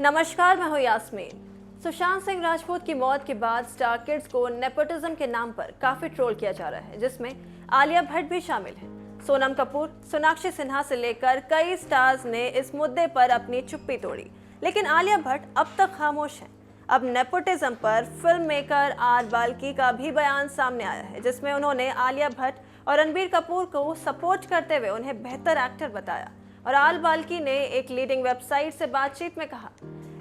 नमस्कार, मैं हूं यास्मीन। सुशांत सिंह राजपूत की मौत के बाद स्टार किड्स को नेपोटिज्म के नाम पर काफी ट्रोल किया जा रहा है, जिसमें आलिया भट्ट भी शामिल है। सोनम कपूर, सोनाक्षी सिन्हा से लेकर कई स्टार्स ने इस मुद्दे पर अपनी चुप्पी तोड़ी, लेकिन आलिया भट्ट अब तक खामोश हैं। अब नेपोटिज्म पर फिल्म मेकर आर बाल्की का भी बयान सामने आया है, जिसमें उन्होंने आलिया भट्ट और रणबीर कपूर को सपोर्ट करते हुए उन्हें बेहतर एक्टर बताया। और आल बाल्की ने एक लीडिंग वेबसाइट से बातचीत में कहा,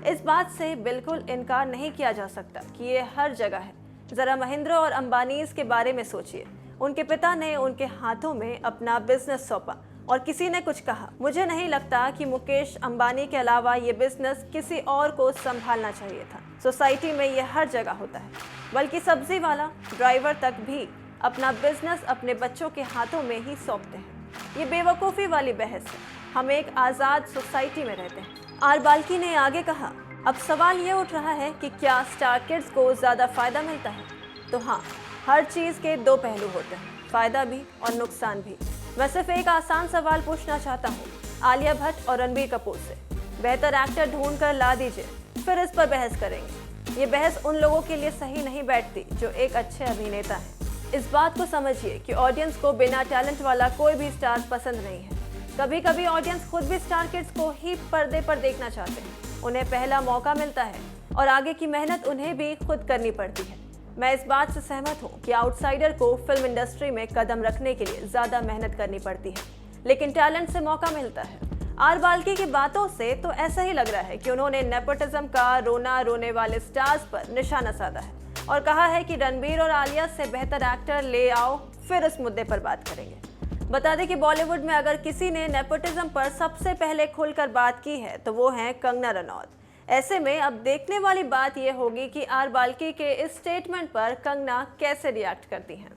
इस बात से बिल्कुल इनकार नहीं किया जा सकता कि ये हर जगह है। जरा महिंद्रा और अंबानीज के बारे में सोचिए। उनके पिता ने उनके हाथों में अपना बिजनेस सौंपा और किसी ने कुछ कहा। मुझे नहीं लगता कि मुकेश अंबानी के अलावा ये बिजनेस किसी और को संभालना चाहिए था। सोसाइटी में ये हर जगह होता है, बल्कि सब्जी वाला, ड्राइवर तक भी अपना बिजनेस अपने बच्चों के हाथों में ही सौंपते हैं। ये बेवकूफ़ी वाली बहस है। हम एक आज़ाद सोसाइटी में रहते हैं। आर बाल्की ने आगे कहा, अब सवाल ये उठ रहा है कि क्या स्टार किड्स को ज़्यादा फ़ायदा मिलता है? तो हाँ, हर चीज़ के दो पहलू होते हैं, फ़ायदा भी और नुकसान भी। मैं सिर्फ एक आसान सवाल पूछना चाहता हूँ आलिया भट्ट और रणबीर कपूर से, बेहतर एक्टर ढूंढ कर ला दीजिए, फिर इस पर बहस करेंगे। ये बहस उन लोगों के लिए सही नहीं बैठती जो एक अच्छे अभिनेता हैं। इस बात को समझिए कि ऑडियंस को बिना टैलेंट वाला कोई भी स्टार पसंद नहीं है। कभी कभी ऑडियंस खुद भी स्टार किड्स को ही पर्दे पर देखना चाहते हैं। उन्हें पहला मौका मिलता है और आगे की मेहनत उन्हें भी खुद करनी पड़ती है। मैं इस बात से सहमत हूँ कि आउटसाइडर को फिल्म इंडस्ट्री में कदम रखने के लिए ज़्यादा मेहनत करनी पड़ती है, लेकिन टैलेंट से मौका मिलता है। आर बाल्की की बातों से तो ऐसा ही लग रहा है कि उन्होंने नेपोटिज्म का रोना रोने वाले स्टार्स पर निशाना साधा है और कहा है कि रणबीर और आलिया से बेहतर एक्टर ले आओ, फिर इस मुद्दे पर बात करेंगे। बता दें कि बॉलीवुड में अगर किसी ने नेपोटिज्म पर सबसे पहले खुलकर बात की है तो वो हैं कंगना रनौत। ऐसे में अब देखने वाली बात यह होगी कि आर बाल्की के इस स्टेटमेंट पर कंगना कैसे रिएक्ट करती हैं।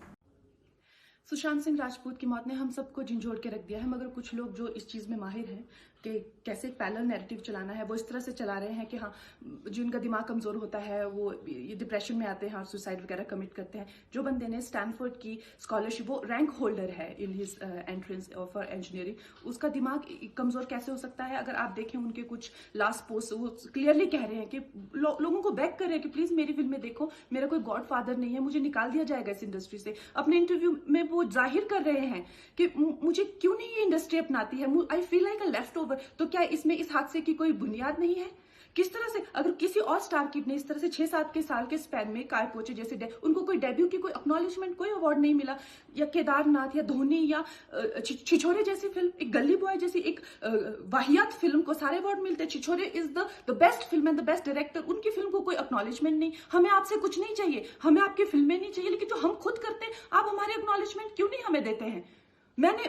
सुशांत सिंह राजपूत की मौत ने हम सबको झंझोड़ के रख दिया है, मगर कुछ लोग जो इस चीज़ में माहिर हैं कि कैसे पैरेलल नैरेटिव चलाना है, वो इस तरह से चला रहे हैं कि हाँ, जिनका दिमाग कमज़ोर होता है वो ये डिप्रेशन में आते हैं और सुसाइड वगैरह कमिट करते हैं। जो बंदे ने स्टैनफोर्ड की स्कॉलरशिप, वो रैंक होल्डर है in his entrance for engineering, उसका दिमाग कमज़ोर कैसे हो सकता है? अगर आप देखें उनके कुछ लास्ट पोस्ट, वो क्लियरली कह रहे हैं कि लोगों को बैक कर रहे हैं कि प्लीज़ मेरी फिल्म में देखो, मेरा कोई गॉड फादर नहीं है, मुझे निकाल दिया जाएगा इस इंडस्ट्री से। अपने इंटरव्यू में वो जाहिर कर रहे हैं कि मुझे क्यों नहीं ये इंडस्ट्री अपनाती है, I feel like a left over. तो क्या इसमें इस हादसे की कोई बुनियाद नहीं है? किस तरह से अगर किसी और स्टार किड ने इस तरह से 6-7 के साल के स्पैन में काय पोचे जैसे उनको कोई डेब्यू की कोई एक्नॉलेजमेंट, कोई अवार्ड नहीं मिला, या केदारनाथ या धोनी या छिछोरे जैसी फिल्म, एक गली बॉय जैसी एक वाहियात फिल्म को सारे अवार्ड मिलते। Chhichhore is the best film and the best director, उनकी फिल्म को कोई एक्नॉलेजमेंट नहीं। हमें आपसे कुछ नहीं चाहिए, हमें आपकी फिल्में नहीं चाहिए, लेकिन जो हम खुद करते हैं आप हमारे एक्नॉलेजमेंट क्यों नहीं हमें देते हैं?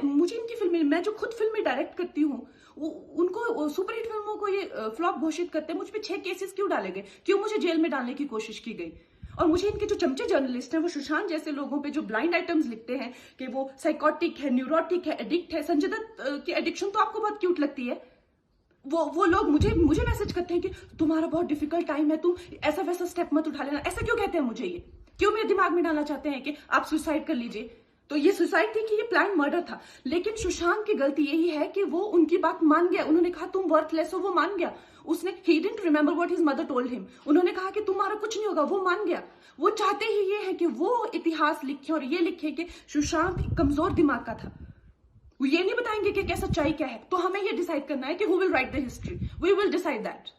मुझे इनकी फिल्में, मैं जो खुद फिल्में डायरेक्ट करती हूँ, उनको सुपरहिट फिल्मों को ये फ्लॉप घोषित करते हैं। मुझ पे 6 केसेस क्यों डाले गए? क्यों मुझे जेल में डालने की कोशिश की गई? और मुझे इनके जो चमचे जर्नलिस्ट हैं, वो सुशांत जैसे लोगों पे जो ब्लाइंड आइटम्स लिखते हैं कि वो साइकोटिक है, न्यूरोटिक है, एडिक्ट है। संजय दत्त की एडिक्शन तो आपको बहुत क्यूट लगती है। वो लोग मुझे मैसेज करते हैं कि तुम्हारा बहुत डिफिकल्ट टाइम है, तुम ऐसा वैसा स्टेप मत उठा लेना। ऐसा क्यों कहते हैं मुझे? ये क्यों मेरे दिमाग में डालना चाहते हैं कि आप सुसाइड कर लीजिए? तो ये सुसाइड थी कि ये प्लान मर्डर था? लेकिन सुशांत की गलती यही है कि वो उनकी बात मान गया। उन्होंने कहा तुम वर्थलेस हो, वो मान गया। उसने he didn't remember what his mother told him. उन्होंने कहा कि तुम्हारा कुछ नहीं होगा, वो मान गया। वो चाहते ही ये है कि वो इतिहास लिखे और ये लिखे कि सुशांत कमजोर दिमाग का था। वो ये नहीं बताएंगे कि क्या सच्चाई क्या है। तो हमें ये डिसाइड करना है कि who will write the history, we will decide that.